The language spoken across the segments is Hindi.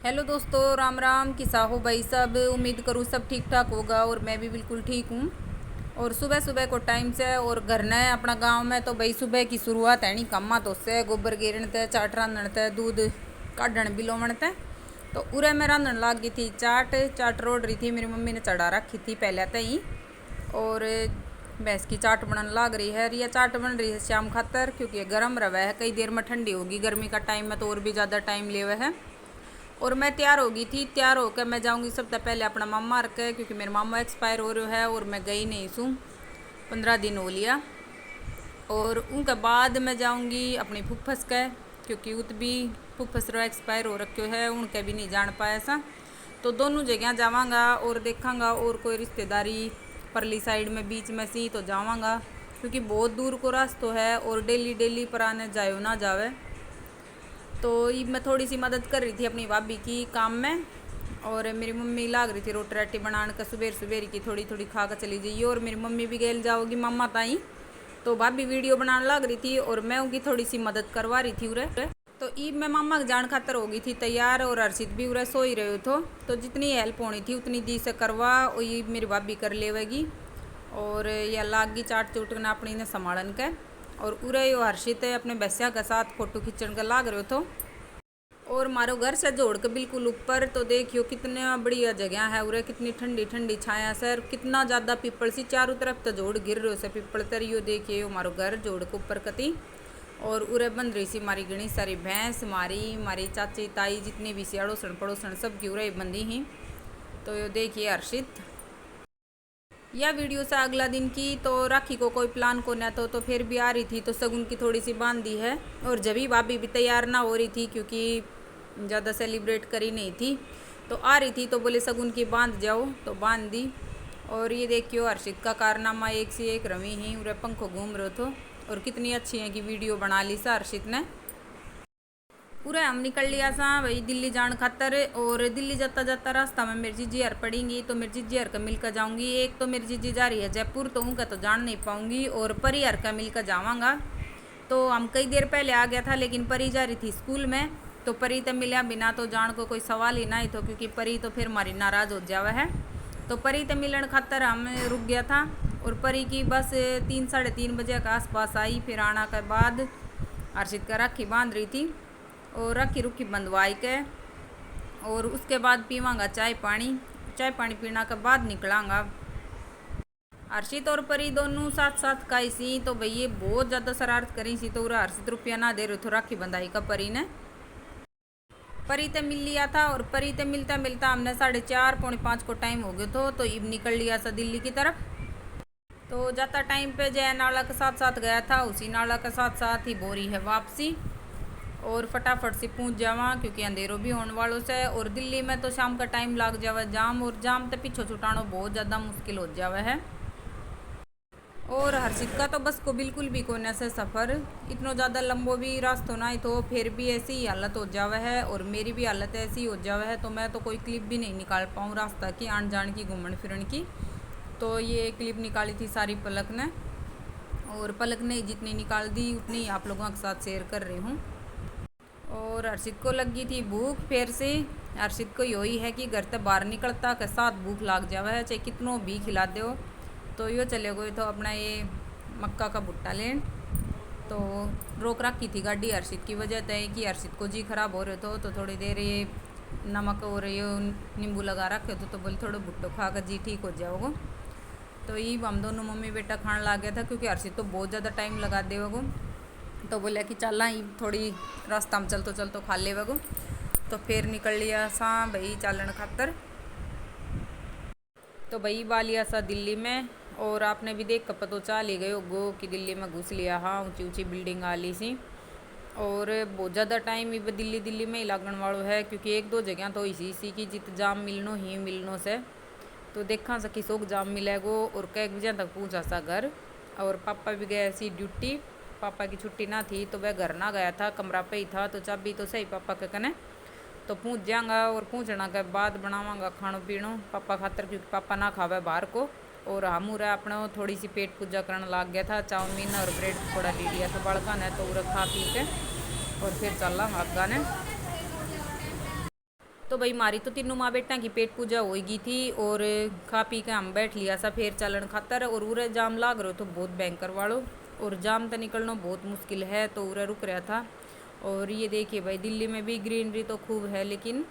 हेलो दोस्तों, राम राम। किसा हो भाई सब। उम्मीद करूँ सब ठीक ठाक होगा और मैं भी बिल्कुल ठीक हूँ। और सुबह सुबह को टाइम से और घर न है अपना गांव में तो भाई सुबह की शुरुआत है नहीं कम्मा तो से गोबर गिरन ते चाट रांधन ते दूध काढ़न बिलोवण ते। तो उरे में रांधन लाग गई थी चाट चाट रोड रही थी। मेरी मम्मी ने चढ़ा रखी थी पहले तो ही। और भैंस की चाट बनने लाग रही है। यह चाट बन रही है शाम खातर क्योंकि ये गर्म रवा है, कई देर में ठंडी होगी। गर्मी का टाइम में तो और भी ज़्यादा टाइम ले हुआ है। और मैं तैयार हो गई थी। तैयार होकर मैं जाऊंगी सबसे पहले अपना मामा के, क्योंकि मेरा मामा एक्सपायर हो रहा है और मैं गई नहीं सूँ, 15 दिन हो लिया। और उनके बाद मैं जाऊंगी अपनी फुफस के, क्योंकि उत भी फुफस रो एक्सपायर हो रखे है, उनके भी नहीं जान पाया सा। तो दोनों जगह जावांगा और देखांगा। और कोई रिश्तेदारी परली साइड में बीच में सी तो जावांगा, क्योंकि बहुत दूर को रास्ता है और डेली डेली पर आने जायो ना जावे। तो ये मैं थोड़ी सी मदद कर रही थी अपनी भाभी की काम में। और मेरी मम्मी लाग रही थी रोटी राटी बनाने का, सुबेर सुबेर की थोड़ी थोड़ी खा कर चली जाइए। और मेरी मम्मी भी गेल जाओगी मामा ताई। तो भाभी वीडियो बनाने लग रही थी और मैं उनकी थोड़ी सी मदद करवा रही थी उरे। तो ई मैं मामा के जान खातर हो गई थी तैयार। और हर्षित भी उरे सो ही रहे थे, तो जितनी हेल्प होनी थी उतनी दी से करवा और ये मेरी भाभी कर लेवेगी। और यह लाग गई चाट चूटना अपनी ने संभालन के। और उरे यो हर्षित अपने भैंसिया के साथ फोटो खींचन का लाग रहे थे। और मारो घर से जोड़ के बिल्कुल ऊपर तो देखियो कितना बढ़िया जगह है उरे, कितनी ठंडी ठंडी छाया सर, कितना ज़्यादा पीपल सी चारों तरफ तो जोड़ गिर रहे से पीपल तरियो। देखिए मारो घर जोड़ के ऊपर कती। और उरे बन रही सी मारी घनी सारी भैंस, मारी चाची ताई जितनी भी सी अड़ोसन पड़ोसन सब की उरे बंदी ही। तो यो देखिए हर्षित। यह वीडियो से अगला दिन की तो राखी को कोई प्लान को न तो फिर भी आ रही थी तो सगुन की थोड़ी सी बांध दी है। और जब भी भाभी भी तैयार ना हो रही थी क्योंकि ज़्यादा सेलिब्रेट करी नहीं थी, तो आ रही थी तो बोले सगुन की बांध जाओ, तो बांध दी। और ये देखियो हर्षित का कारनामा एक से एक रवि ही उरे पंखों घूम रहे थे। और कितनी अच्छी है कि वीडियो बना ली सा हर्षित ने। पूरा हम निकल लिया सा भाई दिल्ली जान खातर। और दिल्ली जाता जाता रास्ता में मेरी जीजी हर पड़ेंगी तो मेरी जीजी हर का मिलकर जाऊंगी। एक तो मेरी जीजी जा रही है जयपुर, तो उनका तो जान नहीं पाऊंगी। और परी हर का मिलकर जावांगा। तो हम कई देर पहले आ गया था, लेकिन परी जा रही थी स्कूल में। तो परी तो मिला बिना तो जान को कोई सवाल ही ना ही तो, क्योंकि परी तो फिर हमारी नाराज़ हो जावा है। तो परी तो मिलन खातर हम रुक गया था। और परी की बस 3 साढ़े 3 बजे के आसपास आई। फिर आना के बाद हर्षित का राखी बांध रही थी और राखी रुखी बंधवाई के। और उसके बाद पीवांगा चाय पानी पीना के बाद निकलांगा। हर्षित और परी दोनों साथ साथ खाई सी तो भैया बहुत ज़्यादा शरारत करी सी। तो उरा हर्षित रुपया ना दे रहे थे राखी बंधाई का परी ने। परी ते मिल लिया था और परी ते मिलता मिलता हमने 4:30 पौने 5 को टाइम हो गया तो इब निकल लिया था दिल्ली की तरफ। तो जाता टाइम पे जय नाला के साथ साथ गया था, उसी नाला के साथ साथ ही बोरी है वापसी। और फटाफट से पहुंच जावा क्योंकि अंधेरों भी होने वालों से। और दिल्ली में तो शाम का टाइम लग जावे जाम, और जाम तो पीछे छुटाना बहुत ज़्यादा मुश्किल हो जावे है। और हर्षित का तो बस को बिल्कुल भी कोने से सफ़र इतना ज़्यादा लंबो भी रास्ता ना ही तो फिर भी ऐसी ही हालत हो जावे है। और मेरी भी हालत ऐसी हो जावे है। तो मैं तो कोई क्लिप भी नहीं निकाल पाऊँ रास्ता की, आन जान की, घूमन फिरन की। तो ये क्लिप निकाली थी सारी पलक ने। और पलक ने जितनी निकाल दी उतनी आप लोगों के साथ शेयर कर रही हूँ। और हर्षित को लगी थी भूख फिर से। हर्षित को यही है कि घर से बाहर निकलता के साथ भूख लाग जावा है, चाहे कितनों भी खिला दो। तो यो चले गए तो अपना ये मक्का का भुट्टा लें। तो रोक रखी थी गाड़ी हर्षित की वजह से कि हर्षित को जी खराब हो रहे तो थोड़ी देर ये नमक और ये नींबू लगा रखे तो बोले थोड़ा भुट्टो खा कर जी ठीक हो जाओगे। तो ये हम दोनों मम्मी बेटा खाने लग गया था क्योंकि हर्षित तो बहुत ज़्यादा टाइम लगा देवगो। तो बोले कि चल ही थोड़ी रास्ता में चलतो खा ले वगो। तो फिर निकल लिया सा भाई चालन खातर। तो भाई बालिया सा दिल्ली में। और आपने भी देख कर पता चाल ही गए गो कि दिल्ली में घुस लिया। हाँ, ऊंची ऊंची बिल्डिंग आली सी। और बहुत ज़्यादा टाइम भी दिल्ली में ही लगन वालों है, क्योंकि एक दो जगह तो इसी की जित जाम मिलनो से। तो देखा सकी सोख जाम मिलेगो। और कई बजे तक पहुँचा सा घर। और पापा भी गए सी ड्यूटी, पापा की छुट्टी ना थी तो वह घर ना गया था, कमरा पे ही था। तो चाबी तो सही पापा के कने। तो पहुँच जाऊँगा और पहुँचना के बाद बनावांगा खानो पीनो पापा खातर, क्योंकि पापा ना खावे बाहर को। और हम उरा अपना थोड़ी सी पेट पूजा करने लग गया था। चाउमीन और ब्रेड पकौड़ा ले लिया था बड़का ने, तो उरा खा पी के और फिर चल आगा ने। तो भाई मारी तो तीनों माँ बेटा की पेट पूजा होगी थी और खा पी के हम बैठ लिया सा फिर चलन खातर और उरे जाम लाग रहे तो बहुत भयंकर वालों और जाम तो निकलना बहुत मुश्किल है तो उरे रुक रहा था। और ये देखिए भाई दिल्ली में भी ग्रीनरी तो खूब है लेकिन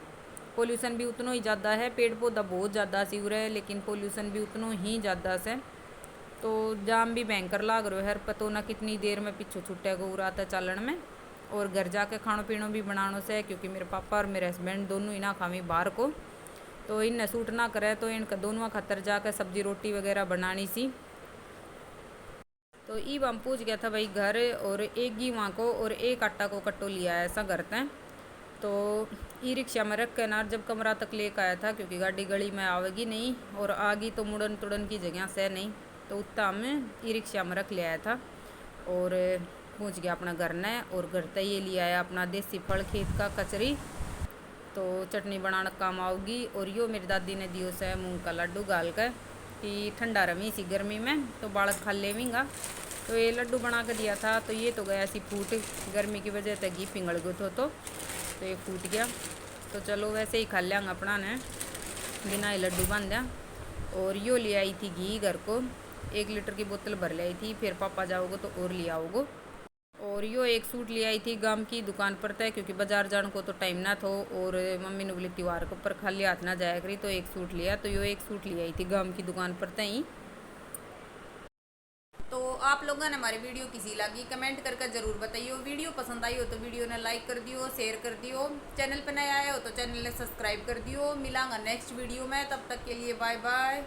पोल्यूशन भी उतना ही ज़्यादा है, पेड़ पौधा बहुत ज़्यादा सी उरे लेकिन पोल्यूशन भी उतना ही ज़्यादा से। तो जाम भी भयंकर लाग रहे हर पतो ना कितनी देर में पीछे छुट्टे को उड़ाता चालन में। और घर जाके खानो पीनो भी बनानो से क्योंकि मेरे पापा और मेरे हस्बैंड दोनों ही ना खावी बाहर को, तो इन्हें सूट ना करे तो इनका दोनों खातर जाकर सब्जी रोटी वगैरह बनानी सी। तो ईब हम पूछ गया था भाई घर और एक घी वहाँ को और एक आटा को कट्टो लिया है ऐसा करते हैं। तो ई रिक्शा में रख के ना जब कमरा तक लेकर आया था क्योंकि गाड़ी गली में आवेगी नहीं और आगी तो मुड़न तुड़न की जगह से नहीं, तो उतना हमें ई रिक्शा में रख ले आया था और पहुँच गया अपना घर ने। और घर तक ये लिया आया अपना देसी फल खेत का कचरी, तो चटनी बनाने काम आओगी। और यो मेरी दादी ने दियो से मूंग का लड्डू गाल कर कि ठंडा रमी सी गर्मी में तो बालक खा लेवेंगा, तो ये लड्डू बना कर दिया था। तो ये तो गया सी फूट, गर्मी की वजह से घी पिघल गया तो ये फूट गया। तो चलो वैसे ही खा लियांगा अपना ने बिना ही लड्डू बन दिया। और यो ले आई थी घी घर को 1 लीटर की बोतल भर ले आई थी, फिर पापा जाओगे तो और ले आओगे। और यो एक सूट ले आई थी गाम की दुकान पर तय क्योंकि बाजार जाने को तो टाइम ना थो और मम्मी ने बोली त्योहार के ऊपर खाली हाथ ना जाया करी, तो एक सूट लिया। तो यो एक सूट ले आई थी गाम की दुकान पर तय। तो आप लोगों ने हमारी वीडियो किसी लगी कमेंट करके ज़रूर बताइए। वीडियो पसंद आई हो तो वीडियो ने लाइक कर दियो, शेयर कर दियो, चैनल पर नया आए हो तो चैनल ने सब्सक्राइब कर दियो। मिलांगा नेक्स्ट वीडियो में, तब तक के लिए बाय बाय।